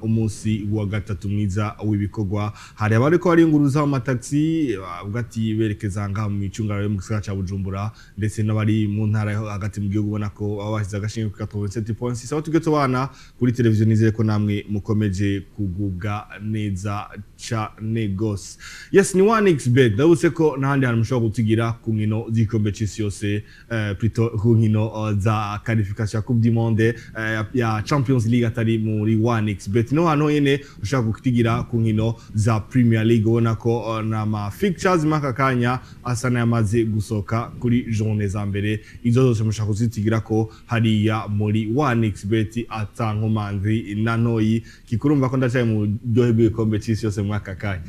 umunsi wa gatatu mwiza w'ibikogwa hari abariko baringuruza mu taxi ugati berekeza ngaha mu icungaro mu gisagara ca Bujumbura ndetse n'abari mu ntara hagati mu gihugu ubona ko abashize agashinga ku 87.6 aho tugeto bana kuri televiziyo nizere ko namwe mukomeje kugubwa neza ca negos. Yes, ni 1xbet dawuse ko nahandi hari mushobora gutigira ku nkino z'ikombe c'isi yose plutôt ku nkino za qualification ya Coupe du Monde ya Champions League atari muri 1xbet no hano yene ushaka gutigira ku nkino za Premier League ubona ko na ma fixtures makakanya asana yamaze gusoka kuri journée za mbere izo zose mushaka kuzitigira ko hariya muri 1xbet atankomanzi nanoyi kikurumva ko ndacaye mu dohe bw'ikombe c'isi yose mwaka kanya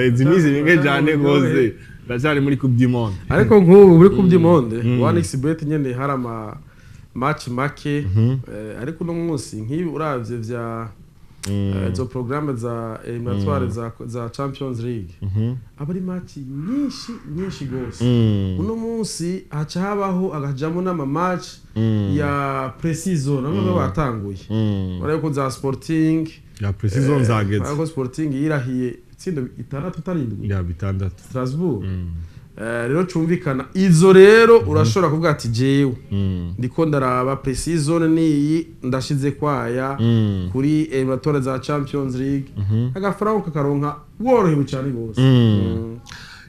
izimizi binge jane goze ndacari muri Coupe du Monde ariko nk'ubu muri Coupe du Monde 1xbet nyene harama match make ariko no munsi nk'ibi uravye vya zo programme za eliminatoire za Champions League abari match nyinshi gose uno munsi haca habaho agajamo n'ama match ya pre-season nabo batanguye bariko za Sporting ya pre-season zageze ariko Sporting yirahiye tsindo 6-7 ya bitandatu Strasbourg rero cumvikana izo rero urashobora kuvuga ati jewe ndiko ndaraba pre-season niyi ndashize kwaya kuri eliminatoire za Champions League agafaranga kakaronka worohewe cyane gose.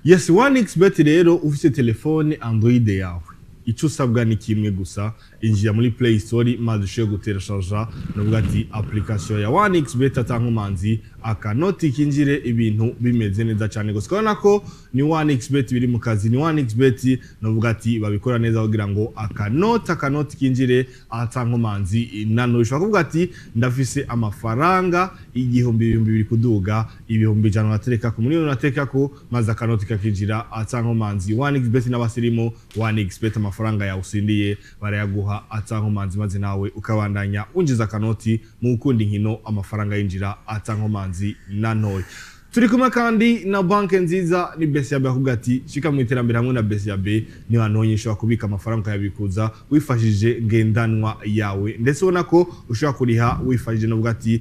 Yes, 1xbet rero ufite telefone Android yawe ico usabwa ni kimwe gusa injira muri Play Store maze ushe guterashaja no ati application ya 1xbet atankomanzi akanoti kinjire ibintu bimeze neza cyane gose kubona ko ni 1xbet biri mu kazi ni 1xbet no ati babikora neza kugira ngo akanoti kinjire atankomanzi nano ushaka kuvuga ati ndafise amafaranga igihumbi biri kuduga ibihumbi jana natereka ku munini natereka ko maze akanoti kakinjira atankomanzi 1xbet n'abasirimo 1xbet amafaranga ya usindiye barayaguha atankomanzi maze nawe ukabandanya unjiza kanoti mu kundi nkino amafaranga yinjira atankomanzi nanoye. Turi kumwe kandi na banke nziza ni BCB akubwira ati shika mu iterambere hamwe na BCB ni hanonye ushobora kubika amafaranga yabikuza wifashije ngendanwa yawe ndetse ubona ko ushobora kuriha wifashije no bwati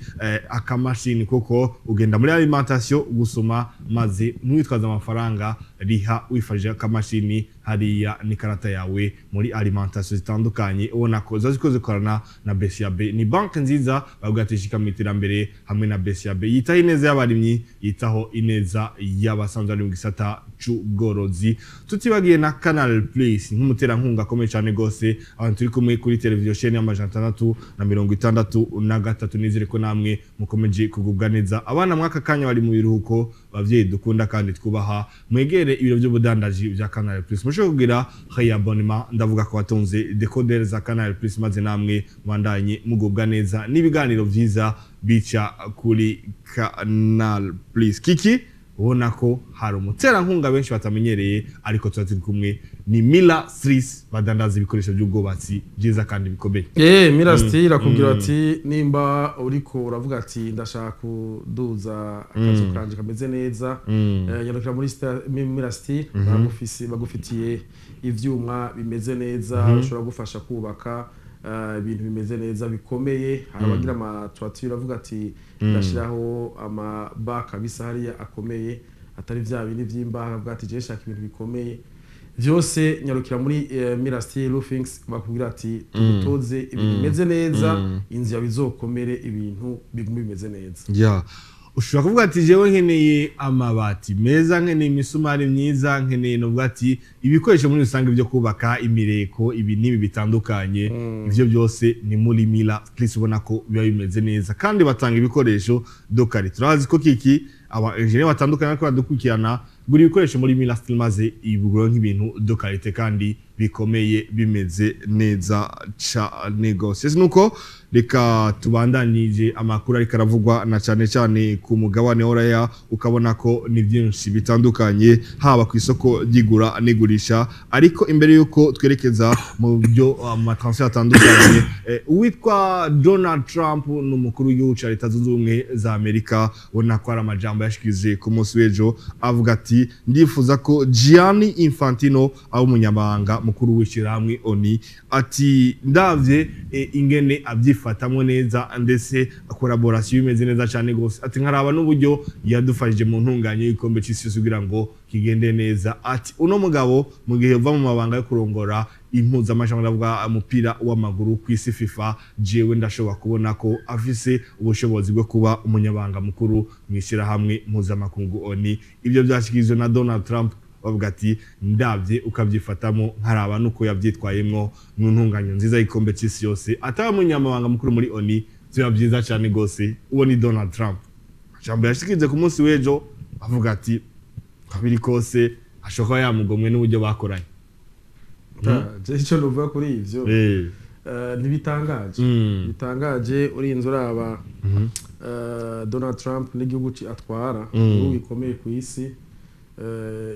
akamashini koko ugenda muri alimentation gusoma maze mwitwaza amafaranga riha wifashije akamashini hariya ni karata yawe muri alimentation zitandukanye ubona ko zazikoze korana na BCB ni banke nziza bakubwira ati shika mu iterambere hamwe na BCB yitaho ineza y'abarimyi taho ineza y'abasanzwe ari mu gisata c'ubworozi tutibagiye na Canal Plus nk'umutera nkunga akomeye cyane gose abantu turi kumwe kuri televiziyo chaîne y'Amajambo 663 nizere ko namwe mukomeje kugubwa neza abana mwaka kanya bari mu biruhuko bavyeyi dukunda kandi twubaha mwegere ibiro by'ubudandaji bya Canal Plus musho kugira khaya abonnement ndavuga ko watonze decoder za Canal Plus maze namwe mwandanye mugubwa neza n'ibiganiro vyiza bica kuri Canal Plus kiki ubona ko hari umutera nkunga benshi batamenyereye ariko turi kumwe ni Mila Street badandaza ibikoresho by'ubwubatsi byiza kandi bikomeye Mila Street akubwira ati nimba uriko uravuga ati ndashaka kuduza akazu kanje kameze neza yandikira muri Mila Street bagufitiye ivyuma bimeze neza ushobora gufasha kubaka ibintu bimeze neza bikomeye harabagira amatwatira avuga ati ndashiraho ama kabisa hariya akomeye atari vya bindi vy'imbaha avuga ati je shaka ibintu bikomeye vyose nyarukira muri Mirasty Roofings bakubwira ati tutoze ibintu bimeze neza inzu yabizokomere ibintu bimeze neza ushobora kuvuga ati jewe nkeneye amabati meza nkeneye imisumari myiza nkeneye no bwati ibikoresho muri rusange byo kubaka imireko ibi nibi bitandukanye ivyo byose ni muri Mila Street ubona ko biba bimeze neza kandi batanga ibikoresho dokari turazi ko kiki aba engineer batandukanye ko badukurikirana guri ibikoresho muri Mila Street maze ibuguro nk'ibintu dokarite kandi bikomeye bimeze neza cha negociers nuko reka tubandanije amakuru ari karavugwa na cyane ku mugabane oraya ukabona ko ni byinshi bitandukanye haba ku isoko ryigura n'igurisha ariko imbere yuko twerekeza mu byo amatransfer atandukanye uwitwa Donald Trump n'umukuru w'igihugu cya Leta Zunze Ubumwe za Amerika ubona ko ari amajambo yashikije ku munsi w'ejo avuga ati ati ndifuza ko Gianni Infantino aho umunyabanga mukuru w'ishirahamwe ONU ati ndavye ingene abyifatamwe neza ndetse collaboration imeze neza cyane gose ati nkaraba n'uburyo yadufashije mu ntunganye y'ikombe c'isi kugira ngo kigende neza ati uno mugabo mu gihe uva mu mabanga yo kurongora impuzamashyamba ndavuga umupira w'amaguru ku isi FIFA jewe ndashobora kubona ko afise ubushobozi bwo kuba umunyabanga mukuru mwishira hamwe mpuzamakungu ONU ibyo byashyikirijwe na Donald Trump bavuga ati ndavye ukabyifatamo nkaraba nuko yabyitwayemwo mu ntunganyo nziza y'ikombe c'isi yose ataba umunyamabanga mukuru muri ONU byo byiza cyane gose uwo ni Donald Trump jambo yashikije ku munsi w'ejo avuga ati kabiri kose ashoka yamugomwe n'uburyo bakoranye icyo nuvuga kuri ivyo ntibitangaje bitangaje urinze uraba Donald Trump n'igihugu atwara ubu bikomeye ku isi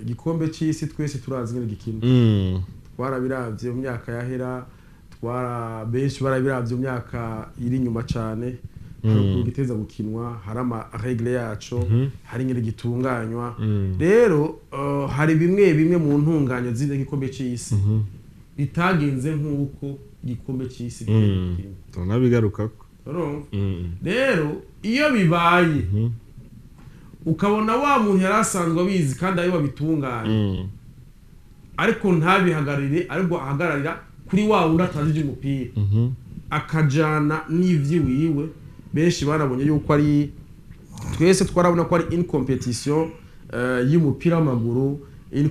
igikombe c'isi twese turazi ngene gikina twarabiravye mu myaka yahera benshi barabiravye mu myaka iri nyuma cane hari giteza gukinwa hari ama regle yaco hari ngene gitunganywa rero hari bimwe mu ntunganyo z'inde gikombe c'isi bitagenze nk'uko gikombe c'isi tunabigarukako rero iyo bibaye ukabona wa muntu yarasanzwe abizi kandi ayo babitunganya ariko ntabihagarire ariko ahagararira kuri wa wundi atazi umupira akajana n'ivyiwiwe benshi barabonye yuko ari twese twarabona ko ari competition y'umupira w'amaguru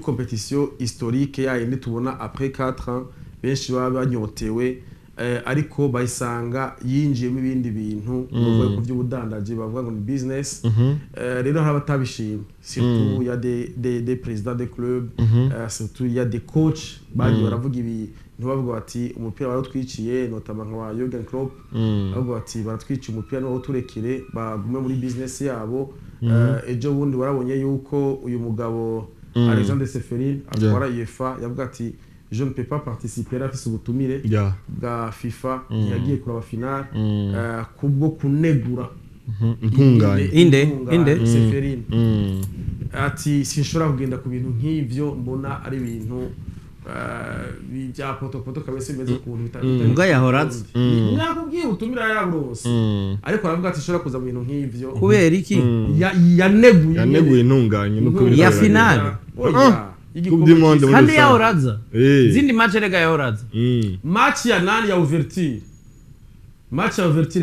competition historique yayindi tubona après 4 ans benshi baba banyotewe ariko bayisanga yinjiyemo ibindi bintu bavuga ko by'ubudandaje bavuga ngo ni business rero hari abatabishima surtout il y a des présidents des clubs surtout il y a des coachs bagiye baravuga ibi ntibavuga bati umupira baratwiciye notamment nka Jürgen Klopp bavuga bati baratwiciye umupira no turekere bagume muri business yabo ejo bundi warabonye yuko uyu mugabo Alexander Seferin atwara UEFA yavuga ati je ne peux pas participer à ce butumire bwa FIFA yagiye kuraba final kubwo kunegura inde Seferin ati sinshobora kugenda ku bintu nk'ivyo mbona ari ibintu bya potopoto kabese bimeze ukuntu bitandukanye mbwa yahoraza nakubwiye ubutumira yarabose ariko aravuga ati shora kuza mu bintu nk'ivyo kubera iki yaneguye intunganye nuko ya final kandi yahoraza zindi match rega yahoraza match ya nani ya ouverture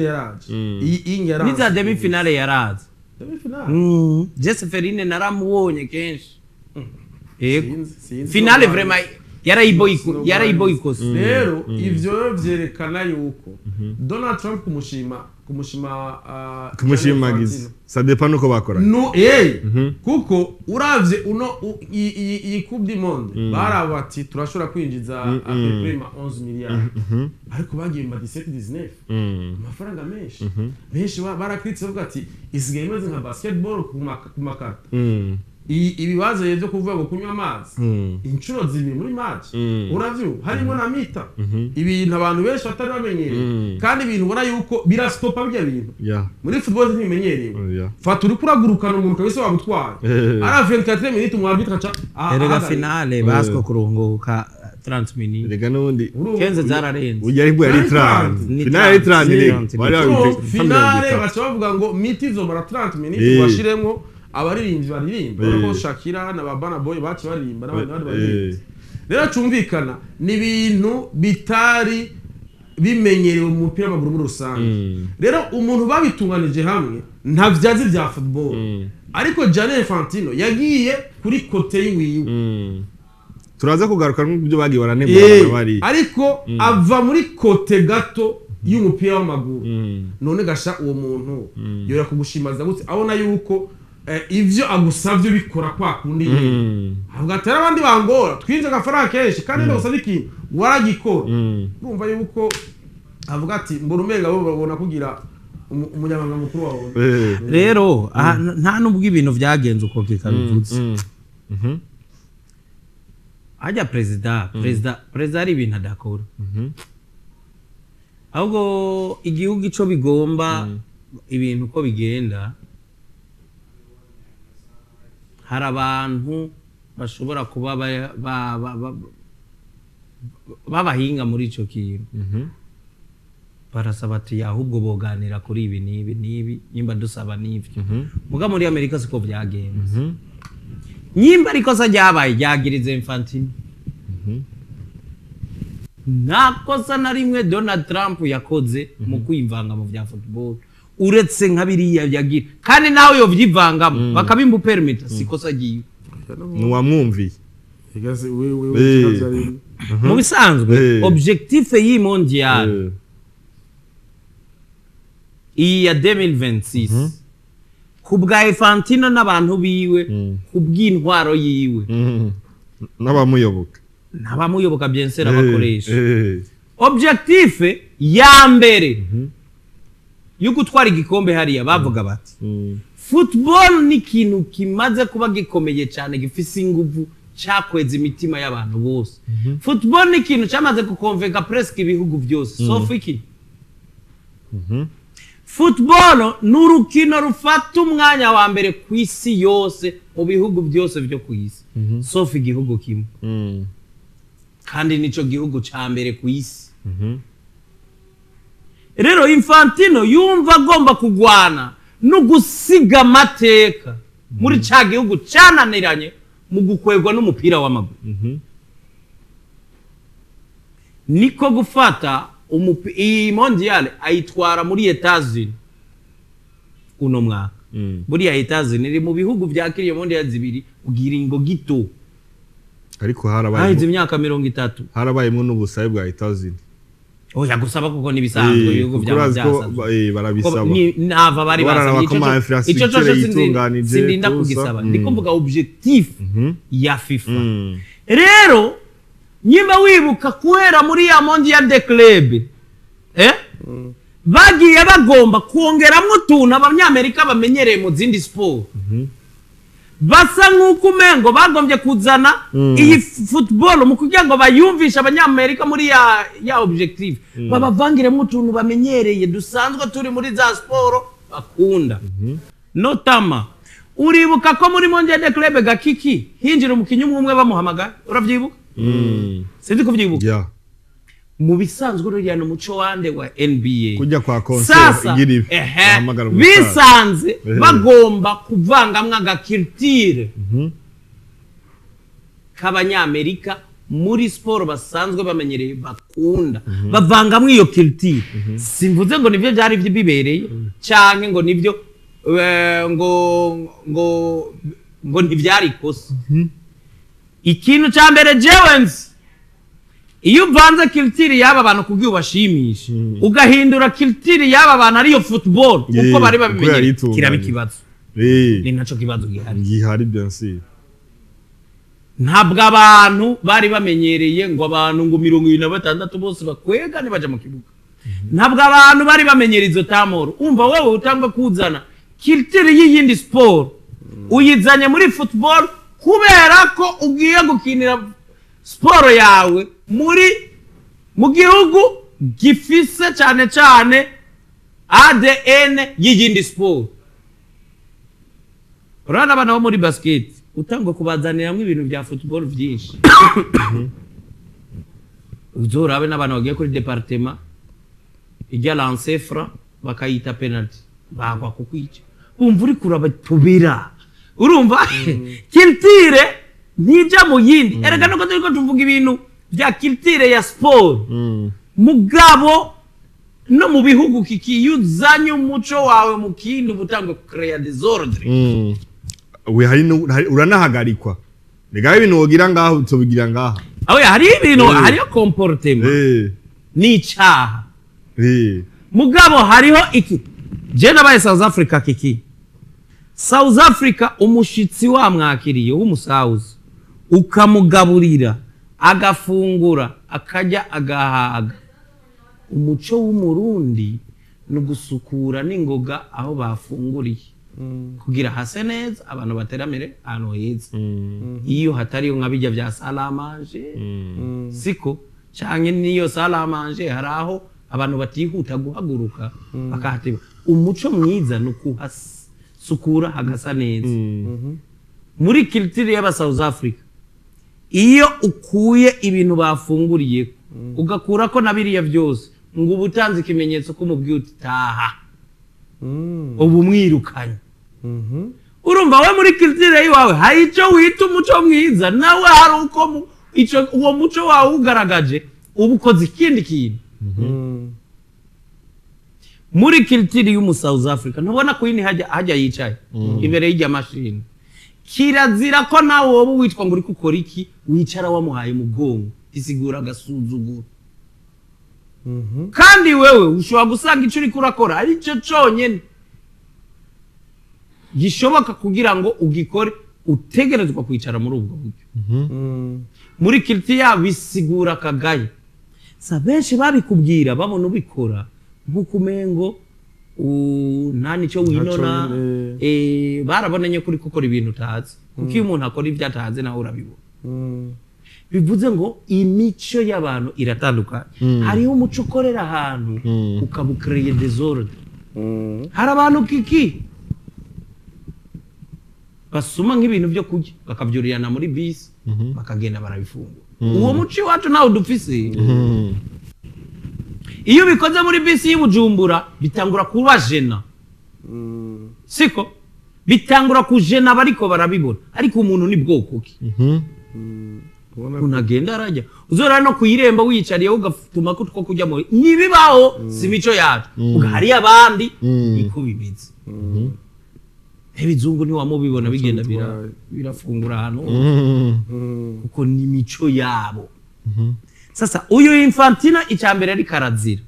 yaraje iyi yaraje niza demi finale yaraza Jesse Ferine naramubonye kenshi finale vraiment yarayiboyikose rero ivyo vyerekana yuko Donald Trump kumushimagiza ça dépend uko bakora no kuko uravye uno iyi coupe du monde barabati turashobora kwinjiza prima 11 miliyari ariko bagiye mu 17 19 amafaranga menshi barakritse bavuga ati isigaye imeze nka basketball ku makarta ibibazo byo kuvuga ngo kunywa amazi inshuro zibiri muri match uravyo harimo na mita ibintu abantu benshi batari bamenyereye kandi ibintu ubona yuko birastopa bya bintu muri football ntibimenyerewe fata uri kuragurukana umuntu kabise wagutwara ara 24 minutes umwarbitra cha erega finale basko kurunguka 30 minutes rega nundi kenze zararenze ujya ari bwo yari 30 finale 30 bari finale bavuga ngo miti zo mara 30 minutes bashiremo abaririmbyi baririmba urako Shakira na Babana Boy baci baririmba n'abandi baririmba rero cyumvikana ni ibintu bitari bimenyerewe mu mupira w'amaguru muri rusange rero umuntu babitunganije hamwe nta vyazi vya football ariko Gianni Infantino yagiye kuri kote yiwiwe turaza kugaruka n'ibyo bagiye baranegura bari ariko ava muri kote gato y'umupira w'amaguru none gasha uwo muntu yora kugushimaza gutse abona yuko ivyo agusavye bikora kwa kundi avugatera abandi bangora twinje gafaranga kenshi kandi no gusaba ikintu waragikora urumva yuko avuga ati mbona umenga bo babona kugira umunyamabanga mukuru wawe rero nta nubwo ibintu vyagenze uko kikabivutse ajya president ari ibintu adakora ahubwo igihugu ico bigomba ibintu uko bigenda hari abantu bashobora kuba babahinga muri ico kintu barasaba ati ahubwo boganira kuri ibi nibi nyimba dusaba n'ivyo muga muri Amerika siko vyagenze nyimba ariko sa ryabaye ryagirize Infantino nakosa na rimwe Donald Trump yakoze mu kwivanga mu vya football uretse nka biriya yagira kandi nawe yo vyivangamo bakabimbu permit sikosa giye nuwamwumviye igaze wewe mu bisanzwe objectif yi mondial iya 2026 kubwa Infantino n'abantu biwe kubw'intwaro yiwe n'abamuyoboka bien sûr abakoresha objectif ya mbere yo gutwara igikombe hariya bavuga bati football ni kintu kimaze kuba gikomeye cyane gifise inguvu cyakweza imitima y'abantu bose football ni kintu cyamaze gukonveka presque ibihugu byose sauf iki football n'urukino rufata umwanya wa mbere ku isi yose mu bihugu byose byo ku isi sauf igihugu kimwe kandi nico gihugu ca mbere ku isi rero Infantino yumva agomba kugwana no gusiga amateka muri ca gihugu cananiranye mu gukwegwa n'umupira w'amaguru niko gufata iyi mondial ayitwara muri Etats-Unis uno mwaka buriya Etats-Unis iri mu bihugu vyakiriye mondial zibiri ugiringo gito ariko harabaye imyaka 30 harabayemo n'ubusabe bwa Etats-Unis oya gusaba kuko nibisanzwe ibihugu by'ababyasa barabisaba nava bari basaba ico sindinda kugisaba ndiko mvuga objectif ya FIFA rero nyimba wibuka kuhera muri ya mondial de club bagiye bagomba kongeramwo tuntu abanyamerika bamenyereye mu zindi sport basa nk'uko umengo bagombye kuzana iyi football mu kugira ngo bayumvisha abanyamerika muri ya objective babavangiremo utuntu bamenyereye dusanzwe turi muri za sport bakunda notama uribuka ko muri mondial de club gakiki hinjira umukinyi umwe bamuhamagara uravyibuka sindi kuvyibuka mu bisanzwe ruriya no muco wande wa NBA kujya kwa concert igiribe bisanze bagomba kuvangamwa agakiltire k'abanyamerika muri sport basanzwe bamenyereye bakunda bavangamwo iyo kiltire simvuze ngo nivyo byari bibereye canke ngo nivyo ngo ntivyari kosa ikintu ca mbere jewensi iyo uvanze kiltire y'aba bantu kugira ubashimisha ugahindura kiltire y'aba bantu ariyo football uko bari babimenye kiraba ikibazo ni naco kibazo gihari bien sûr ntabwo abantu bari bamenyereye ngo abantu ngo 26 bose bakwegane baje mu kibuga ntabwo abantu bari bamenyereye izo tamoro umva wowe utangwa kuzana kiltire y'iyindi sport uyizanye muri football kubera ko ugiye gukinira sport yawe mu gihugu gifise cyane cyane ADN y'iyindi sport urana abana bo muri basket utangwa kubazaniramwe ibintu bya football byinshi uzorabe n'abantu bagiye kuri departement ijya lancer franc bakayita penalty bagwa kukwica umva uri kurabatubira urumva kiltire ntijya mu yindi erega nuko turiko tuvuga ibintu bya kiltire ya sport mugabo no mu bihugu kikiyuzanye umuco wawe mu kindi ubutangwe create desordre we uranahagarikwa Nega ibintu wogira ngaho utobigira ngaha. Aho hari ibintu hariyo comportement. Ni cyaha. Mugabo hariho iki. Je nabaye South Africa kiki. South Africa umushitsi wa mwakiriye w'umusauzi ukamugaburira agafungura akajya agahaga. Umuco w'umurundi no gusukura n'ingoga aho bafunguriye. Kugira hase neza abantu bateramire ahantu heza. Iyo hatari nkabijya bya salamanje siko canke niyo salamanje haraho abantu batihuta guhaguruka bakahatiba. Umuco mwiza no kuhasukura hagasa neza. muri culture y'aba South Africa iyo ukuye ibintu bafunguriye ugakura ko nabiriya byose ngo ubutanze ikimenyetso ko mubwiye utaha ubu mwirukanye urumva we muri culture yawe hari ico wita umuco mwiza nawe hari uko ico uwo muco wawe ugaragaje ubu ukoze ikindi kintu muri culture y'umu South Africa ntubona ko yini hajya yicaye imbere y'ijya mashini kirazira ko nawe wowe witwa ngo uri gukora iki wicara wamuhaye mugongo isigura agasuzuguro kandi wewe ushobora gusanga icyo uri kurakora ari cyo cyonyine gishoboka kugira ngo ugikore utegerezwa kwicara muri ubwo buryo muri culture yabo bisigura kagaye sa benshi babikubwira babona ubikora nk'ukumengo nta nicyo winona barabonanye kuri gukora ibintu utazi kuko iyo umuntu akora ibyo atazi nawe urabibona bivuze ngo imico y'abantu iratandukanye hariho umuco ukorera ahantu ukabukreye desordre hari abantu kiki basuma nk'ibintu byo kurya bakabyurirana muri bisi bakagenda barabifungura uwo muco wacu nawe dufise iyo bikoze muri bisi y'Ubujumbura bitangura kuba jena siko bitangura kujena bariko barabibona ariko umuntu ni bwoko ki unagenda arajya uzora no kuyiremba wiyicariye ugatuma ko two kujya muri nibibaho si mico yacu ugahari abandi iko bimeze ebizungu ni wamubibona bigenda birafungura hano kuko ni mico yabo sasa uyu Infantino icyambere ari karazira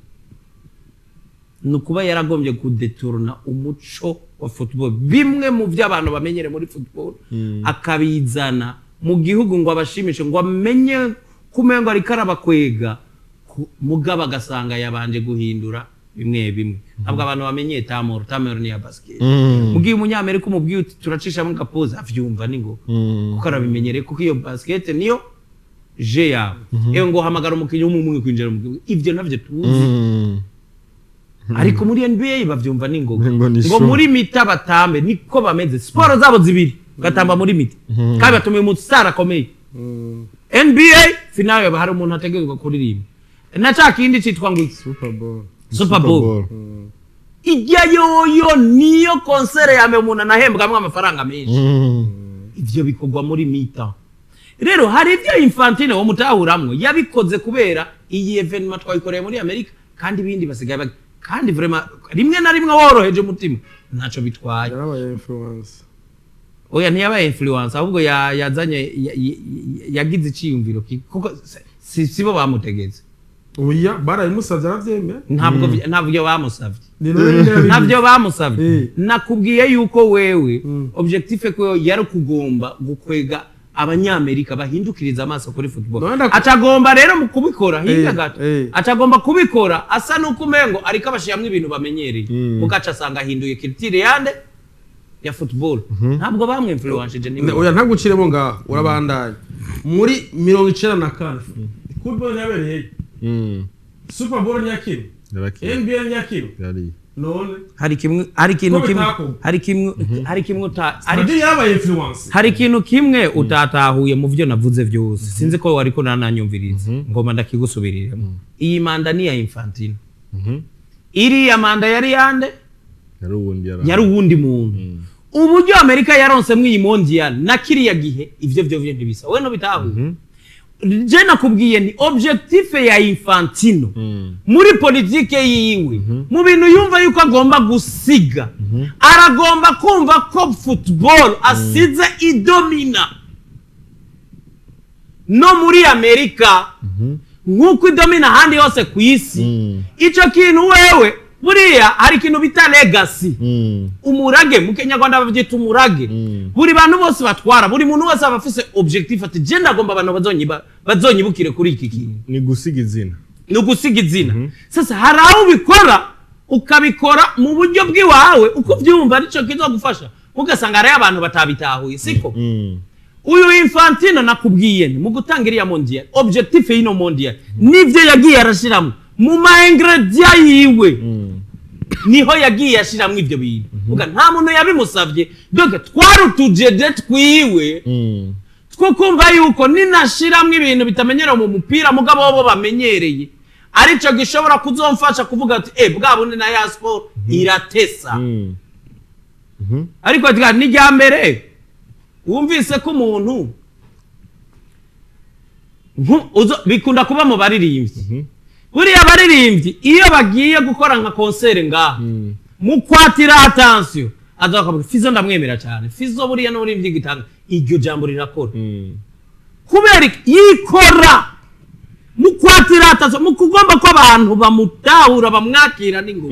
nukuba yaragombye kudeturna umuco wa football bimwe mu by'abantu bamenyere muri football akabizana mu gihugu ngo abashimishe ngo amenye kumengo ari karabakwega mugaba gasanga yabanje guhindura bimwe abwo abantu bamenye tamoro ni ya basket mugiye umunyamerika umubwiye uti turacisha mu gapoza avyumva ningo kuko arabimenyere kuko iyo basket niyo je yawe ngo hamagara umukinyi w'umwe kwinjira mu ivyo navyo tuzi ariko muri NBA bavyumva ningo ngo muri mita batambe niko bameze sport zabo zibiri gatamba muri mita kandi batumiye mu star Akomeye NBA finale hari umuntu ategerezwa kuririmba na cha kindi citwa ngo Super Bowl ijya yoyo niyo concert ya umuntu anahembwa amafaranga menshi ivyo bikorwa muri mita rero hari ibyo Infantino wo mutahuramwe yabikoze kubera iyi evenement twayikoreye muri Amerika kandi ibindi basigaye kandi vraiment rimwe na rimwe woroheje umutima ntaco bitwaye yarabaye influence oya ntiyabaye influence ahubwo yazanye yagize iciyumviro kuko sibo bamutegeze oya barayimusavye aravyemera ntabwo bamusavye ntabyo bamusavye nakubwiye yuko wewe objectif ko yari kugomba gukwega abanyamerika bahindukiriza amaso kuri football acagomba rero mu kubikora hinga gato acagomba kubikora asa nuko umengo ariko abashiyamwe ibintu bamenyereye mugaca asanga ahinduye culture yande ya football ntabwo bamwe influence ni oya ntaguciremo ngaho urabandanye muri 94 football yabereye Super Bowl nyakino NBA nyakino none hari ikintu kimwe utatahuye mu byo navuze byose sinzi ko wari ko nananyumviriza ngoma ndakigusubiriremo iyi manda ni ya Infantino iri ya manda yari yande yari uwundi muntu uburyo Amerika yaronse mu iyi mondial na kiriya gihe ivyo ntibisa we no bitahuye je nakubwiye ni objectif ya Infantino muri politike yiwe mu bintu yumva yuko agomba gusiga aragomba kumva ko football asize idomina no muri Amerika nkuko idomina handi yose ku isi ico kintu wewe buriya hari ikintu bita legacy umurage mu Kenyarwanda bavyita umurage buri bantu bose batwara buri muntu wese abafise objectif ati je ndagomba abantu bazonyibukire kuri iki kintu ni gusiga izina sasa haraho ubikora ukabikora mu buryo bw'iwawe uko byumva arico kizogufasha ugasanga ari abantu batabitahuye siko uyu Infantino nakubwiye mu gutangira ya mondial objectif y'ino mondial nivyo yagiye arashiramo mu ma ingredient yiwe niho yagiye ashiramwe ivyo bintu uga nta muntu yabimusavye donc twarutujeje twiwe two kumva yuko ninashiramwe ibintu bitamenyera mu mupira mugabo bo bamenyereye arico gishobora kuzomfasha kuvuga ati bwa bundi na ya sport iratesa ariko ni rya mbere wumvise ko umuntu bikunda kuba mu baririmbyi buriya baririmbyi iyo bagiye gukora nka concert ngaha mu kwatira attention azakavuga Fizo ndamwemera cyane Fizo buriya n'uririmbyi gitanga iryo jambo rirakora kubera yikora mu kwatira attention mu kugomba ko abantu bamutahura bamwakira ningo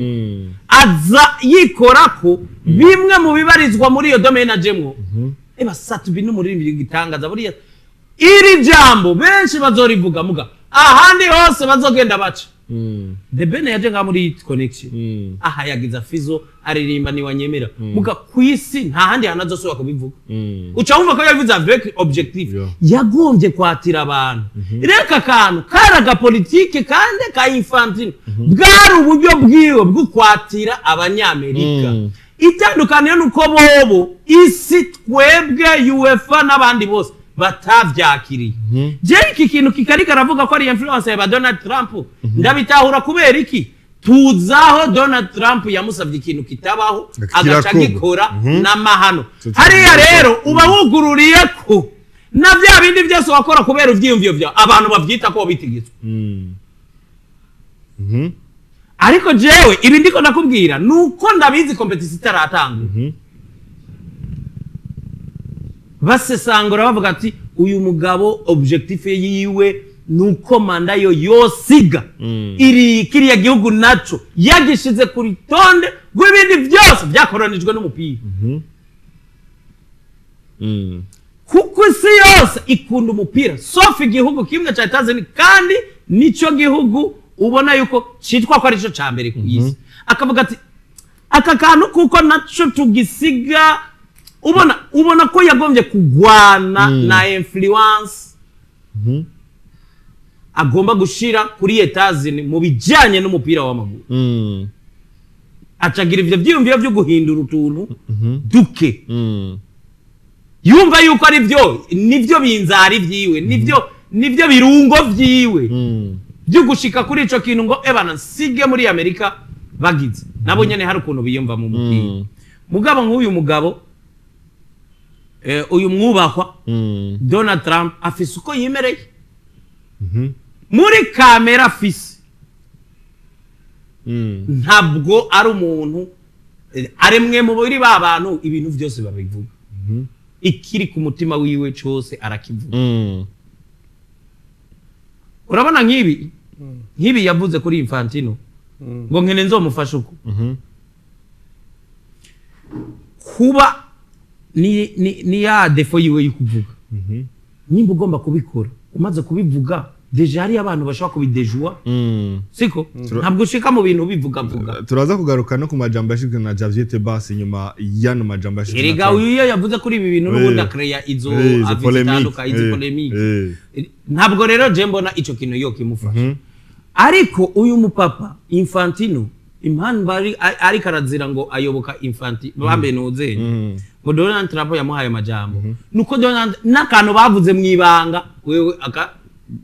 aza yikora ko bimwe mu bibarizwa muri iyo domaine ajemwo satubi n'umuririmbyi gitangaza buriya iri jambo benshi bazorivuga muga ahandi hose bazogenda baca the bene yaje nga muri connection aha yagiza Fizo aririmba ni wanyemera muga kwisi nta handi hanazosubira kubivuga uca wumva ko yabivuze avec objectif yagombye kwatira abantu reka kantu karaga politique kandi ka infantile bwari uburyo bwiwe bwo kwatira abanyamerika itandukaniye nuko bobo isi twebwe UEFA n'abandi bose batavyakiriye je iki kintu kikari karavuga ko ari influence ya Donald Trump ndabitahura kubera iki tuzaho Donald Trump yamusavye ikintu kitabaho agaca gikora n'amahano hariya rero uba wugururiye ko na bya bindi byose wakora kubera uvyiyumvyo bya abantu bavyita ko bitigitswe ariko jewe ibi ndiko nakubwira nuko ndabizi competition itaratanga basesangura bavuga ati uyu mugabo objectif yiwe nuko manda yo yosiga iri kiriya gihugu naco yagishize kuri tonde gw'ibindi byose byakoronijwe n'umupira kuko isi yose ikunda umupira sauf igihugu kimwe ca Tanzania kandi nico gihugu ubona yuko citwa ko arico ca mbere ku isi akavuga ati aka kantu kuko naco tugisiga ubona ko yagombye kugwana na influence agomba gushira kuri etazini mu bijanye n'umupira w'amaguru acagira ivyo vyiyumviro byo guhindura utuntu duke yumva yuko ari byo nivyo binzari vyiwe nivyo birungo vyiwe byo gushika kuri ico kintu ngo ebana sige muri Amerika bagize nabo nyene hari ukuntu biyumva mu mupira mugabo nk'uyu mugabo uyu mwubahwa Donald Trump afise uko yimereye muri kamera afise ntabwo ari umuntu aremwe mu biri babantu ibintu byose babivuga ikiri ku mutima wiwe cyose arakivuga urabona nk'ibi yavuze kuri Infantino ngo nkene nzomufasha uko kuba ni ya defo yiwe yukuvuga nimba ugomba kubikora umaze kubivuga deja hari abantu bashaka kubidejua siko ntabwo ushika mu bintu bivuga vuga turaza kugaruka no ku majambo yashizwe na Javier Basi nyuma yano majambo yashizwe erega uyu yavuze kuri ibi bintu n'ubundi akreya izo avitaluka izo polemique ntabwo rero je mbona ico kintu yo kimufasha ariko uyu mupapa Infantino impano bari ari karazira ngo ayoboka Infantino bambe noze ngo Donald Trump yamuhaye amajambo nuko Donald nakantu bavuze mwibanga wewe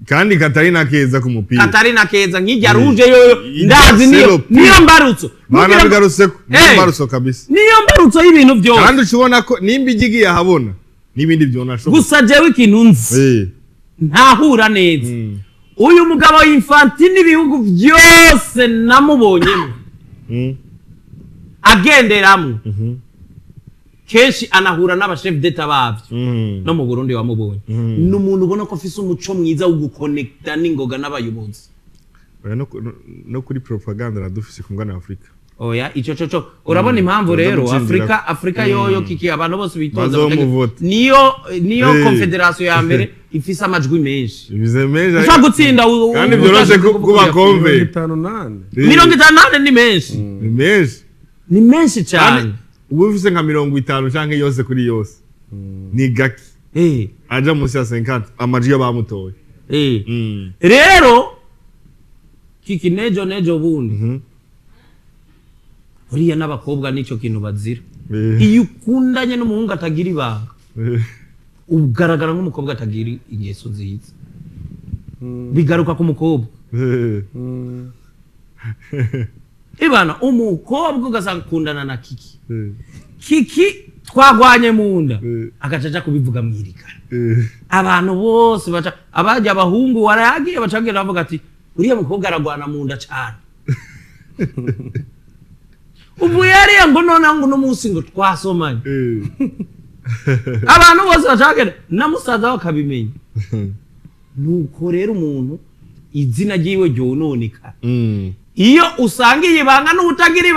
kandi Katarina keza ku mupira Katarina keza nkijya ruje yo ndazi niyo mbarutso bana bigarutse niyo mbarutso kabisa niyo mbarutso y'ibintu byose kandi ushobona ko nimba igigiye habona nibindi byo nashoboka gusa jewe ikintu nzi ntahura neza uyu mugabo Infantino ibihugu byose namubonyemo agenderamo kenshi anahura n'abachef d'etat bavyo no mu Burundi wamubonye n'umuntu ubona ko afise umuco mwiza wo guconnecta n'ingoga n'abayobozi no kuri propaganda radufise kungana Afrika oya ico urabona impamvu rero Afrika yoyo kiki abantu bose bitonza niyo confederation ya mbere ifise amajwi menshi ushaka gutsinda kandi byoroshe kuba konve 58 ni menshi cyane ubufise nka 50 canke yose kuri yose ni gaki aja munsi ya 50 amajwi y'abamutoye rero kiki nejo bundi uriya n'abakobwa nico kintu bazira iyo ukundanye n'umuhungu atagira ibanga ugaragara nk'umukobwa atagira ingeso nziza bigaruka ku mukobwa ibana umukobwa ugasanga kundana na Kiki twagwanye mu nda agacaca kubivuga mwirikana abantu bose baca abajya abahungu waragiye bacagera bavuga ati uriya mukobwa aragwana mu nda cyane ubu yari ngo none ngo no munsi ngo twasomanye abantu bose bacagera na musaza wakabimenya nuko rero umuntu izina ryiwe ryononika iyo usangiye ibanga n'utagira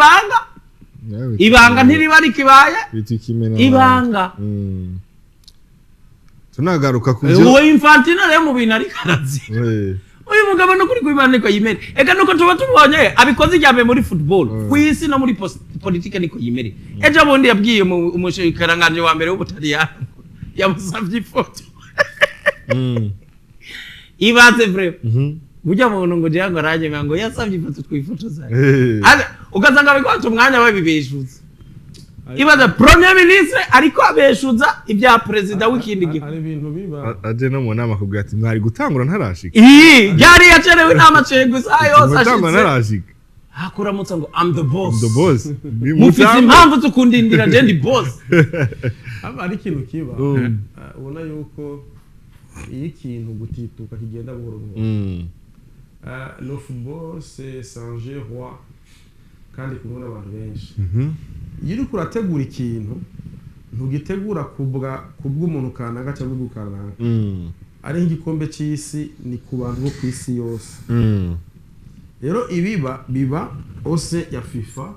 ibanga ntiriba rikibaye ibanga tunagaruka ku uwo Infantino rero mu bintu ari karazi uyu mugabo no kuri kwimana niko yimere eka nuko tuba tubonye abikoze ijambe muri football kwisi no muri politique niko yimere ejo bundi yabwiye umushikiranganje wa mbere w'Ubutaliyani yamusavye ifoto ibaze vreo burya muntu ngo je ngo aranye ngo yasavye ifoto twifotoza ugasanga bikoze umwanya babibeshuza ibaze premier ministre ariko abeshuza ibya president w'ikindi gihe ari ibintu biba aje no mu nama kubwira ati mwari gutangura ntarashika yari yacerewe n'amace gusa yose ashitse ntarashika hakuramutsa ngo I'm the boss mufite impamvu tukundindira je ndi boss ari ikintu kiba ubona yuko iyi kintu gutituka kigenda buhoro buhoro le football c'est un jeu roi kandi kumwe n'abantu benshi iyo uri kurategura ikintu ntugitegura kubw'umuntu kanaka cyangwa gukanaka ari nk'igikombe cy'isi ni ku bantu bo ku isi yose rero biba ose ya FIFA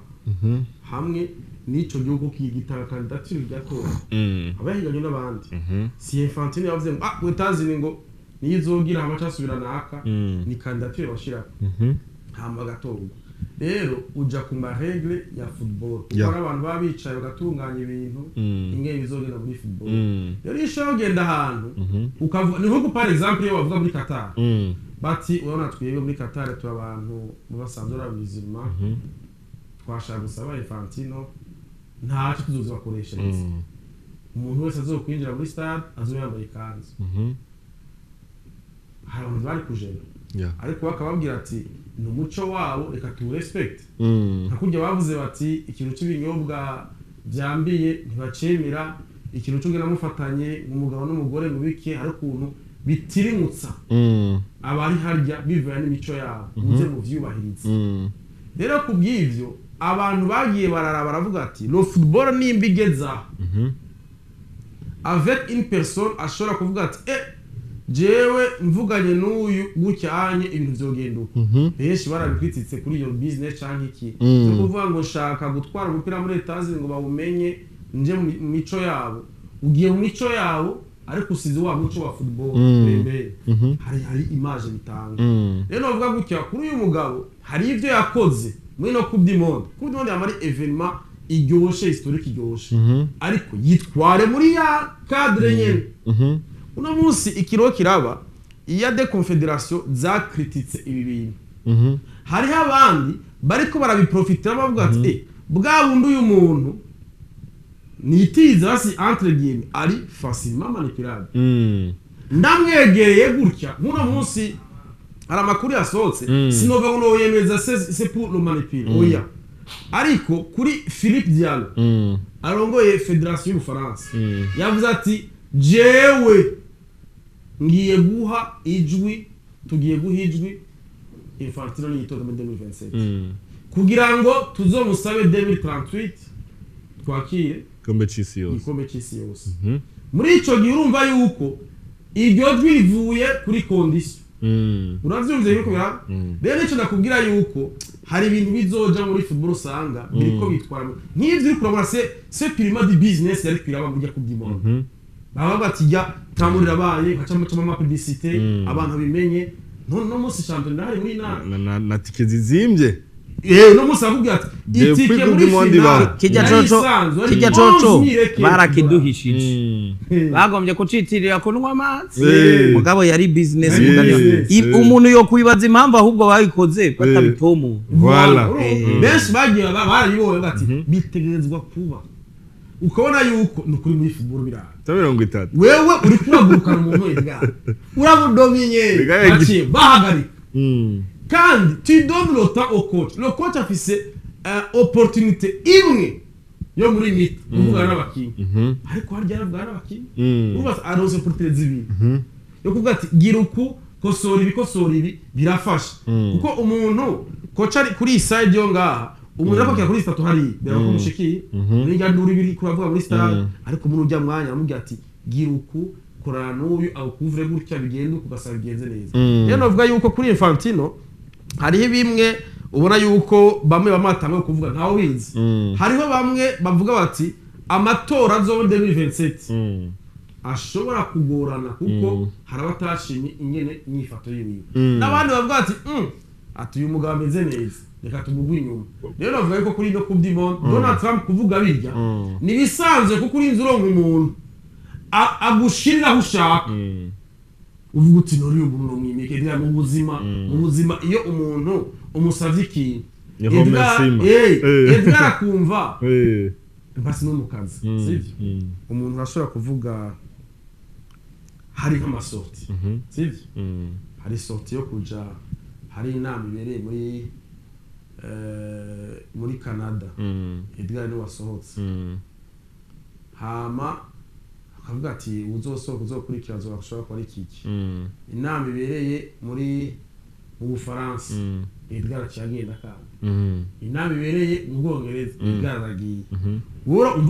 hamwe n'ico gihugu kigitanga kandidature gatora abahiganye n'abandi si Infantino yavuze ngo wetazini ngo niyo izogira amacasubira naka ni kandidature bashira hamba gatorwa rero uja ku maregle ya football kuko abantu babicaye bagatunganya ibintu ingene bizogenda muri football rero isho genda ahantu ukavuga ni nko par exemple iyo bavuga muri Qatar bati urabona twebwe muri Qatar tu abantu basanzwe abizima twashaka gusaba Infantino ntaco tuzobakoresha neza umuntu wese azokwinjira muri stade azoyambaye ikanzu hari abantu bari kujena ariko bakababwira ati ni umuco wabo reka tu respect ntakujya bavuze bati ikintu cy'ibinyobwa byambiye ntibacemera ikintu cyo gena mufatanye umugabo n'umugore mubike hari ukuntu bitirimutsa abari harya bivuye n'imico yabo muze mu vyubahiriza rero kubw'ivyo abantu bagiye baravuga ati le football ni imbigeza avec une personne ashobora kuvuga ati jewe mvuganye n'uyu gucyanye ibintu byogenduka benshi barabikwititse kuri iyo business canke iki cyo kuvuga ngo shaka gutwara umupira muri etazi ngo bawumenye nje mu mico yabo ugiye mu mico yabo ariko usize wa muco wa football bebe hari image bitanga rero bavuga gutya kuri uyu mugabo hari ivyo yakoze muri no coupe du monde yamari evenement iryoshe historique iryoshe ariko yitware muri ya cadre nyene uno munsi ikiro kiraba iya de confederation zakrititse ibi bintu hari abandi bariko barabiprofitira bavuga ati bwa bundi uyu muntu nitiza basi entre guillemets ari facilement manipulable ndamwegereye gutya uno munsi ara makuru yasohotse sinova ngo yemeza c'est pour le manipuler oya ariko kuri Philippe Diallo arongoye federation y'Ubufaransa yavuze ati jewe ngiye guha ijwi tugiye guha ijwi Infantino n'iyitoza muri 2027 kugira ngo tuzomusabe 2038 twakire ikombe cy'isi yose muri ico gihe urumva yuko iryo jwi rivuye kuri condition uravyumvye yuko rero ico nakubwira yuko hari ibintu bizoja muri football usanga biriko bitwara nk'ivyo uri kurabona c'est purement du business yari kwiraba burya kubyimona baba batijya tamurira baye gacamo ama publicité abantu bimenye no munsi champion nayo muri na tike zizimbye no musa akubwira ati Depuis itike Coupe muri du Monde finale iba. kijya coco barakiduhishije bagombye kucitirira kunywa amazi mugabo yari business umuntu yo kwibaza impamvu ahubwo bayikoze batabitomo Voilà. benshi bagiye barabibonye bati bitegerezwa kuba ukabona yuko nukuri muri football birara 30 wewe uri kuragurukana umuntu Edgar uramudominye bati bahagarika kandi tu donnes le temps au coach le coach afise opportunité imwe yo muri mita kuvugana n'abakinyi ariko harya aravugana n'abakinyi ubaza arose opportunité zibiri yo kuvuga ati gira uku kosora ibi birafasha kuko umuntu coach ari kuri side yo ngaha umuntu akakira kuri statu hari birakomushiki n'ijya nduri biri kuravuga muri stade ariko umuntu ujya mwanya amubwira ati gira uku korana n'uyu akuvure gutya bigenda kugasaba bigenze neza rero navuga yuko kuri Infantino hariho bimwe ubona yuko bamwe bamatanga kuvuga ntawe wizi hariho bamwe bavuga bati amatora azoba 2027 ashobora kugorana kuko harabatashimye ingene nyifato yiwe nabandi bavuga ati ati uyu mugabo ameze neza reka tumugwe inyuma rero navuga yuko kuri no Coupe du Monde Donald Trump kuvuga birya nibisanzwe kuko uri inzurongo umuntu agushirira aho ushaka uvuga uti nori umuntu mwimike rya mu buzima iyo umuntu umusavye ikintu Edgar akumva basi no mukazi sivyo umuntu ashobora kuvuga hari nk'amasorti sivyo hari sorti yo kuja hari inama ibereye muri Canada Edgar ni wasohotse hama akavuga ati uzosohoka uzokurikira azobashobora kwa ikiki inama ibereye mu Bufaransa Edgar cyagenda kandi inama ibereye mu Bwongereza Edgar aragiye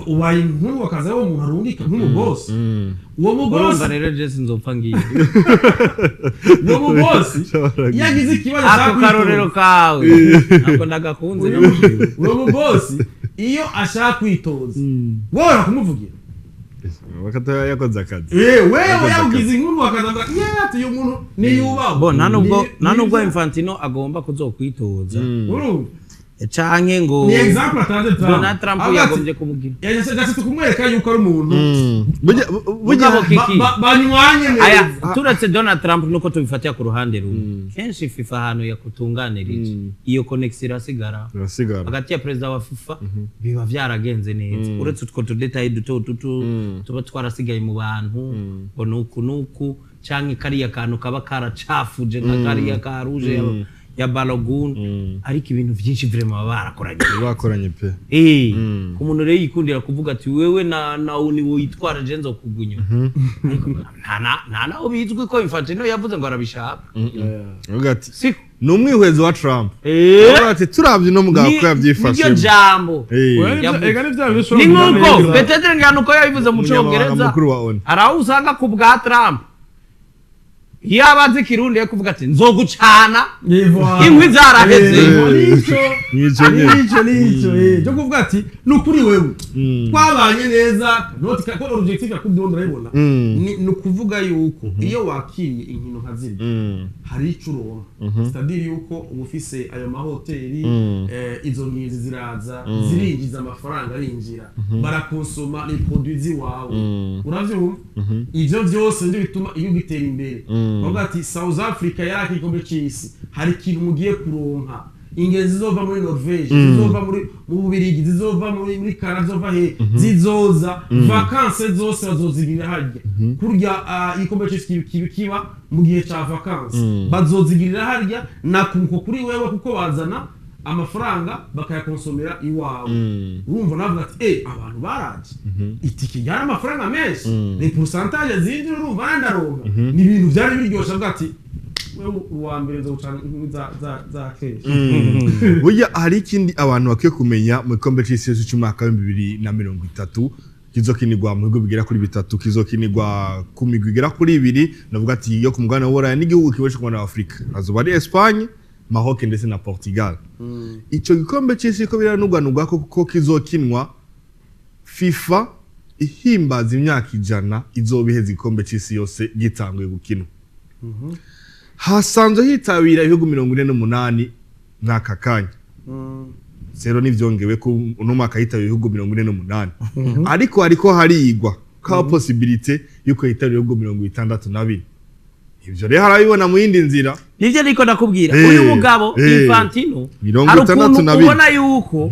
ubaye inkuru wakaza wo mu harundika nk'umuboss uwo muboss rero Jesse nzopfa ngiye uwo muboss yagize ikibazo ako karorero kawe nako ndagakunze uwo muboss iyo ashaka kwitoza wowe kumuvugira wakati yakoze akazi wewe yagize inkuru wakaza yati uyu muntu ni yubaho bo nubwo Infantino agomba kuzokwitoza canke ngo ni example atanze Donald Trump yagombye kumugira yashaka kumwereka yuko ari umuntu banywanye neza turetse Donald Trump nuko tubifatira ku ruhande rumwe kenshi FIFA hano yakutunganirije iyo connection irasigara hagati ya president wa FIFA biba vyaragenze neza uretse utwo detail duto tuba twarasigaye mu bantu ngo nuku canke kariya kantu kaba karacafuje nka kariya ka rouge ya Balogun ariko ibintu byinshi vraiment barakoranye pe ku muntu rero yikundira kuvuga ati wewe na uni witwara jenzo kugunyo nta ubizwi ko Infantino yavuze ngo arabishaka ugati numwihwezo wa Trump ati turavye no mugabo ko yavyifashe niyo jambo ni nkuko peut-être nganuko yabivuze mu Congereza araho usanga ku bwa Trump yabaze Kirundi yakuvuga ati nzogucana inkwi zaraheze nico cyo kuvuga ati nukuri wewe twabanye neza notika ko objectif ya Coupe du Monde urayibona ni ukuvuga yuko iyo wakiriye inkino nkaziri hari icuronka c'est-à-dire yuko ubufise ayo mahoteli izo nkinzi ziraza zirinjiza amafaranga arinjira barakonsoma les produits wawe uravyumva ivyo byose ndio bituma iyo gitera imbere bavuga ati South Africa yari igikombe cy'isi hari ikintu mugiye kuronka ingezi zizova muri Norvege zizova muri mu Bubiligi zizova muri Canada zizova he zizoza vacances zose bazozigirira harya kurya igikombe cy'isi kiba mu gihe ca vacances bazozigirira harya nakuko kuri wewe kuko bazana amafaranga bakayakonsomera iwawe urumva navuga ati abantu baraje itike yari amafaranga menshi ni pourcentage zindi urumva ndaronka ni ibintu byari biryosha avuga ati wewe uwa mbere nzogucana za keshi burya hari ikindi abantu bakwiye kumenya mu gikombe c'isi cy'umwaka wa 2030 kizokinirwa mu bigo bigera kuri 3 kizokinirwa ku migwi igera kuri 2 navuga ati yo ku mugabane w'Uburayi n'igihugu kibashe kubona Afrika azoba ari Espagne Maroc ndetse na Portugal ico gikombe c'isi ko biranugwanugwa ko kizokinwa FIFA ihimbaza imyaka 100 izobiheza igikombe c'isi yose gitanguye gukinwa hasanzwe hitabira ibihugu 48 mwaka kanya zero n'ivyongewe ko uno mwaka yitaba ibihugu 48 ariko harigwa ka possibility yuko yitaba ibihugu 62. Ivyo rero harabibona mu yindi nzira. Nivyo ariko ndakubwira uyu mugabo Infantino hari ukuntu ubona yuko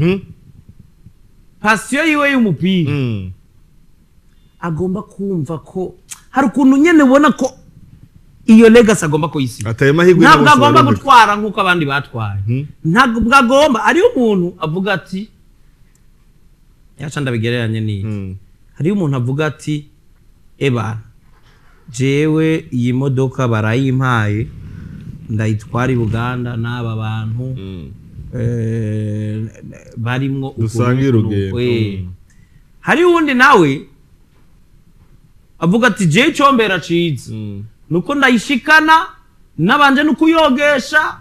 passion yiwe y'umupira agomba kumva ko hari ukuntu nyene ubona ko iyo legacy agomba kuyisiga. Ntabwo agomba gutwara nk'uko abandi batwaye. Ntabwo agomba ari umuntu avuga ati yaca ndabigereranye ni hari umuntu avuga ati eba jewe iyi modoka barayimpaye ndayitwara i Buganda n'aba bantu barimwo dusangira urugendo. Hari uwundi nawe avuga ati je combera ciza nuko ndayishikana nabanje no kuyogesha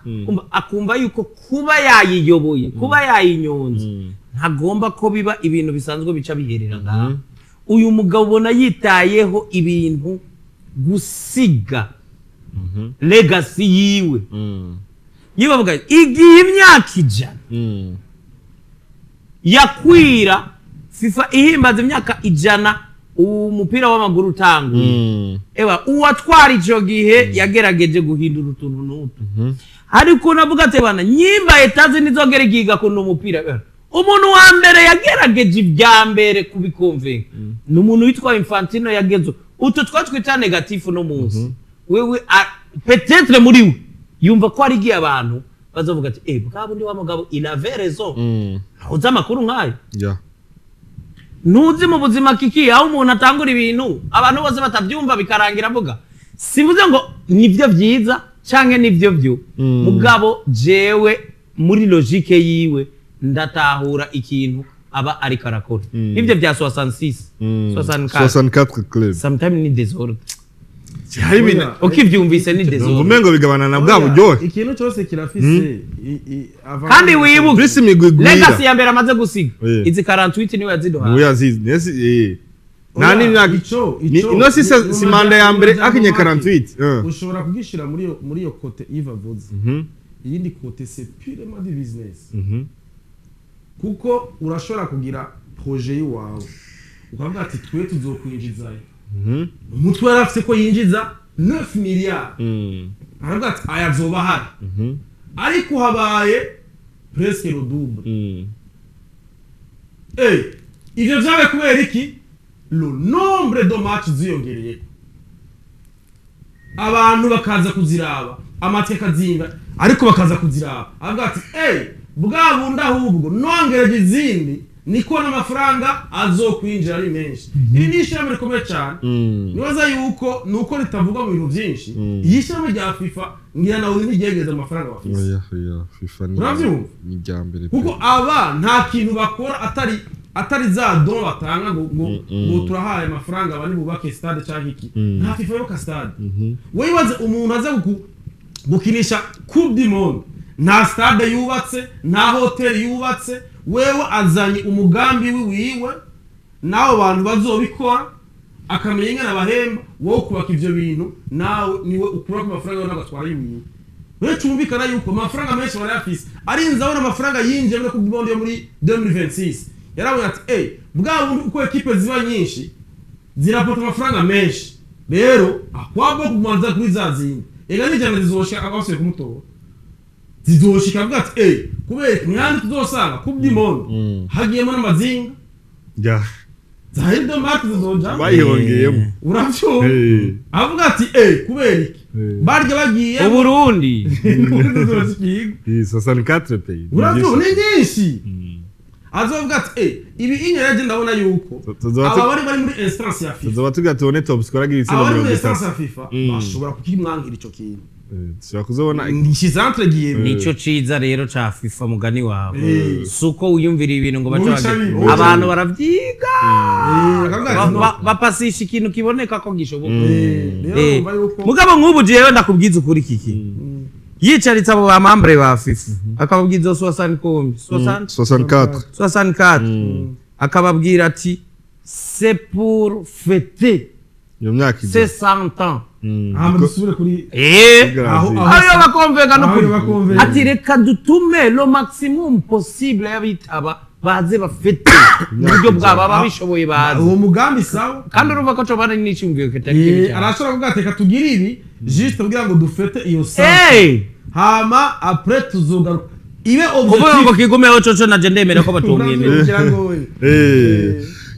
akumva yuko kuba yayiyoboye kuba yayinyonze ntagomba ko biba ibintu bisanzwe bica biherera ngaho. Uyu mugabo ubona yitayeho ibintu gusiga legacy yiwe yibavuga igihe imyaka ijana yakwira FIFA ihimbaza imyaka ijana umupira w'amaguru utanguye ewa uwatwara ico gihe yagerageje guhindura utuntu n'utu ariko navuga ati bana nyimba etaze nizogera igiga kuno umupira umuntu wa mbere yagerageje ibya mbere kubikonvenga n'umuntu witwa Infantino yagezo utu twatwita negatifu no munsi wewe peut-être muri we yumva ko ari giye abantu bazovuga ati bwabo ndi wa mugabo il avait raison uza amakuru nkayo nuzi mu buzima kiki aho umuntu atangura ibintu abantu bose batavyumva bikarangira avuga sivuze ngo nivyo vyiza canke nivyo vyo mugabo jewe muri logique yiwe ndatahura ikintu aba ari karakora nivyo vya 66 64 club sometimes ni désordre cyaribina ukivyumvise ni désordre umengo bigabana na bwa buryohe ikintu cyose kirafise kandi wibuke legacy ya mbere amaze gusiga izi 48 niwe yazidoha we yazizi nani myaka ino si manda ya mbere akinye 48 ushobora kugishira muri yo kote Iva Vozi iyindi kote c'est purement du business kuko urashobora kugira projet yiwawe ukavuga ati twe tuzokwinjizayo umutwe yarafise ko yinjiza 9 miliyari aravuga ati ayazoba hari ariko habaye presque le double ivyo vyabe kubera iki le nombre de matchs ziyongereye abantu bakaza kuziraba amateka kazinga ariko bakaza kuziraba aravuga ati bwa bundi ahubwo nongereje izindi niko n'amafaranga azokwinjira ari menshi iri ni ishami rikomeye cyane nibaza yuko nuko ritavuga mu bintu byinshi iyi shami rya FIFA ngira nawe ntigegeza amafaranga bafise FIFA ni ryambere kuko aba nta kintu bakora atari za don batanga ngo turahaye amafaranga bari bubake stade cyangwa iki nta FIFA yo ka stade wibaze umuntu aza gukinisha Coupe du Monde nta stade yubatse nta hotel yubatse wewe azanye umugambi wiwe nawe abantu bazobikora akamenya ingana bahemba wowe kubaka ivyo bintu nawe niwe ukura ku mafaranga n'agatwara yiwe wewe cyumvikana yuko amafaranga menshi barayafise ari nzabona amafaranga yinje muri Coupe du Monde yo muri 2026 yarabona ati bwa bundi uko equipe ziba nyinshi zirapota amafaranga menshi rero akwabo kumanza kuri zazindi ega nijana zizoshika abaswe kumutora zizoshika avuga ati kubera mwandi tuzosanga Coupe du Monde hagiyemo n'amazinga zahirdo mati zizoja bayongeyemo uravyo avuga ati kubera iki barya bagiye Burundi 64 pays uravyo ni nyinshi azovuga ati ibi inyereje ndabona yuko aba bari muri instance ya FIFA tuzoba tugatone top score agira itsinda muri instance ya FIFA bashobora kukimwangira ico kintu sura kuzobona nishizantre giye nico ciza rero ca FIFA mugani wawe suko uyumvira ibintu ngo baca abantu baravyiga bapasisha ikintu kiboneka ko gishoboka mugabo nk'ubu jewe ndakubwiza ukuri kiki yicaritse abo bamambre ba FIFA akababwiza 64 akababwira ati c'est pour fêter yo myaka c'est 100 ans hama dusubire kuri ayo bakonvega no kuri bakonvega. ati reka dutume lo maximum possible y'abitaba baze bafite uburyo bwaba babishoboye baze uwo mugambi sawa kandi urumva ko cobana n'icumbiye kitari arashobora kugateka tugira ibi juste kugira ngo dufete iyo sawa hama après tuzogaruka ibe objectif ko kigumeho coco na ndemera ko batumwemera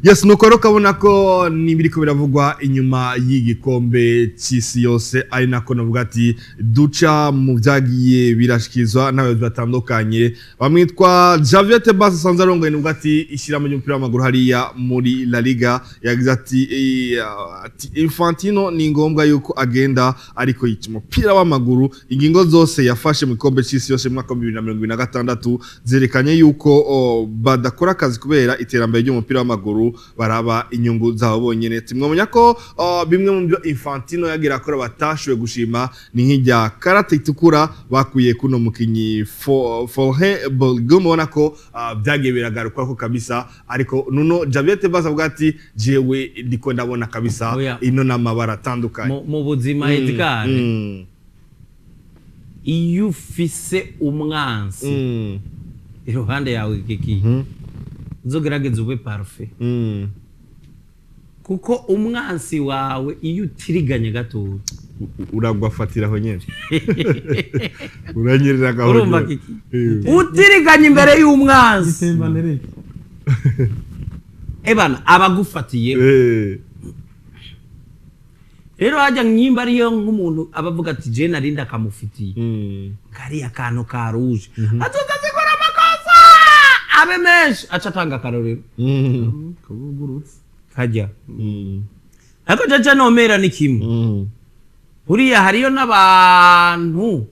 yes nuko rero kabona ko nibiriko biravugwa inyuma y'igikombe cy'isi yose ari nako navuga ati duca mu byagiye birashikizwa n'abayobozi batandukanye bamwitwa Javier Tebas Sanzarongo n'ubwo ati ishyira mu mupira w'amaguru hariya muri La Liga yagize ati Infantino ni ngombwa yuko agenda ariko yica umupira w'amaguru ingingo zose yafashe mu gikombe cy'isi yose mu mwaka wa 2026 zerekanye yuko badakora akazi kubera iterambere ry'umupira w'amaguru baraba inyungu zabo bonyene timwomenya ko bimwe mu byo Infantino yagira akora batashuwe gushima ni nk'ijya karate itukura bakuye kuno mukinyi Forhe Bolgum ubona ko byagiye biragaruka ko kabisa ariko nuno Javier Tebas avuga ati jewe ndiko ndabona kabisa ino n'amabara atandukanye mu buzima Edgar iyo ufise umwansi iruhande yawe kiki uzogerageza ube parfait kuko umwansi wawe iyo utiriganye gato uragwafatiraho nyene uranyerera gaho urumva kiki utiriganye imbere y'umwansi ebana abagufatiye rero hajya nyimba ariyo nk'umuntu abavuga ati je narinda kamufitiye kari akantu ka rouge atuzazikora amakosa abe menshi aca tanga karorero kabugurutse kajya ariko jaja nomera ni kimwe buriya hariyo n'abantu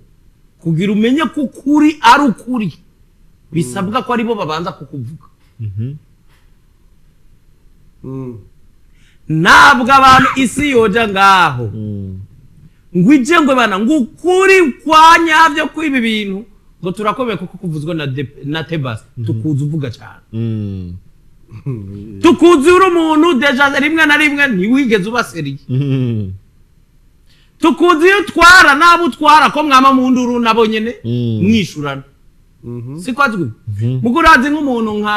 kugira umenye ko kuri ari ukuri bisabwa ko aribo babanza kukuvuga ntabwo abantu isi yoja ngaho ngwije ngo bana ngukuri kwanyavyo kwibi bintu ngo turakomeye kuko kuvuzwa na Tebas tukuza uvuga cyane tukuzi uri umuntu deja rimwe na rimwe ntiwigeze ubaseriye tukuzi iyo utwara nabo utwara ko mwama mu nduru nabo nyene mwishurana siko azwi mugurazi nk'umuntu nka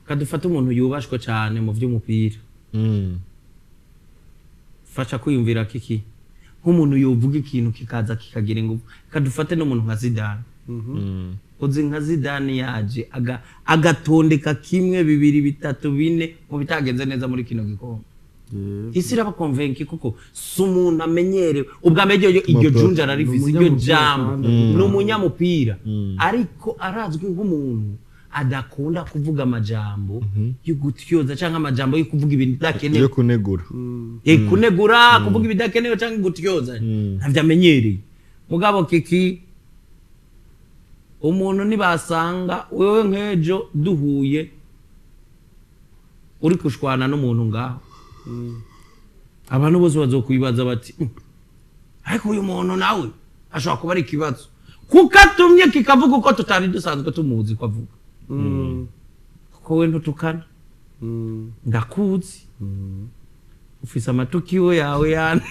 kadufata umuntu yubashwe cyane mu by'umupira fasha kwiyumvira kiki nk'umuntu yovuga ikintu kikaza kikagira ingufu kadufate n'umuntu nka Zidane uzi nka Zidane yaje agatondeka kimwe bibiri bitatu bine mu bitagenze neza muri kino gikombe isi raba convince kuko sumuntu amenyere ubwamejyo iryo junja ararifise iryo jambo n'umunyamupira ariko arazwi nk'umuntu adakunda kuvuga amajambo yo gutyoza canke amajambo yo kuvuga ibintu bidakenewe yo kunegura kunegura kuvuga ibidakenewe canke gutyoza ntavyo amenyereye mugabo kiki umuntu nibasanga wewe nk'ejo duhuye uri kushwana n'umuntu ngaho abantu bose bazokwibaza bati ariko uyu muntu nawe ashobora kuba ari ikibazo kuko atumye kikavuga uko tutari dusanzwe tumuzi ko avuga kuko we ntutukana ndakuzi ufise amatukio yawe yani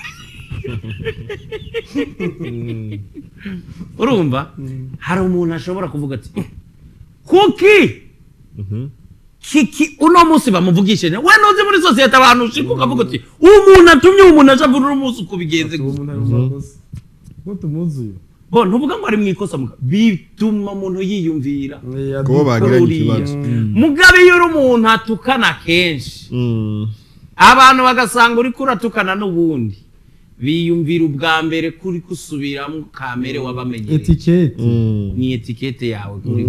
urumva hari umuntu ashobora kuvuga ati kuki kiki uno munsi bamuvugishe we nuzi muri societe abantu ushikuka avuga ati umuntu atumye umuntu ajavura umunsi kubigenze ko tumuzi bo ntuvuga ngo ari mwikosa bituma umuntu yiyumvira ko bagiranye ikibazo mugabe yuri umuntu atukana kenshi abantu bagasanga uri kuratukana n'ubundi biyumvira ubwa mbere kuri kusubiramo kamere wabamenyereye etiquette ni etiquette yawe kuri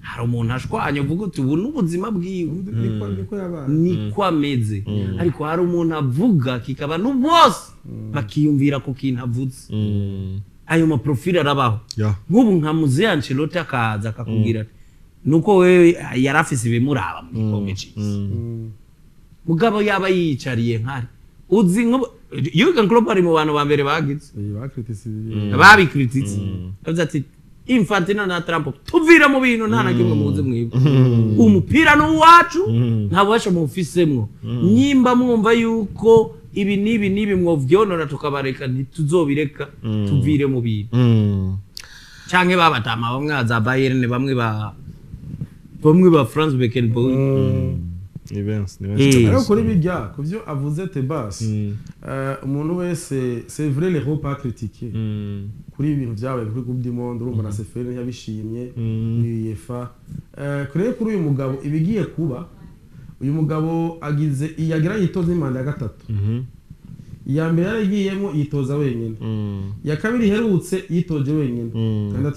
hari umuntu ashwanya uvuga uti ubu n'ubuzima bwiwe niko ameze ariko hari umuntu avuga kikaba n'ubose bakiyumvira ku kintu avuze ayo maprofile arabaho nk'ubu nka Muze Ancelotti akaza akakubwira ati nuko wewe yarafise ibimuraba mu gikombe cy'isi mugabo yaba yicariye nkari uzi nk'ubu Jürgen Klopp ari mu bantu ba mbere bagize babikrititse avuze ati Infantino na Trump tuvira mu bintu nta nakimwe muze mwibwe umupira no wacu nta bwasha mufisemwo nyimba mwumva yuko ibi nibi mwovyonora tukabareka ntituzobireka tuvire mu bintu canke babatama bamwe za Bayern bamwe ba France Beckenbauer events ariko kuri bijya kuvyo avuze Tebas umuntu wese c'est vrai les repas pas critiquer kuri ibintu byabaye kuri Coupe du Monde urumva na CFL yabishimye UEFA kuri uyu mugabo ibigiye kuba uyu mugabo agize iyagira yitoza imanda ya gatatu iya mbere yaragiyemo yitoza wenyine ya kabiri herutse yitoje wenyine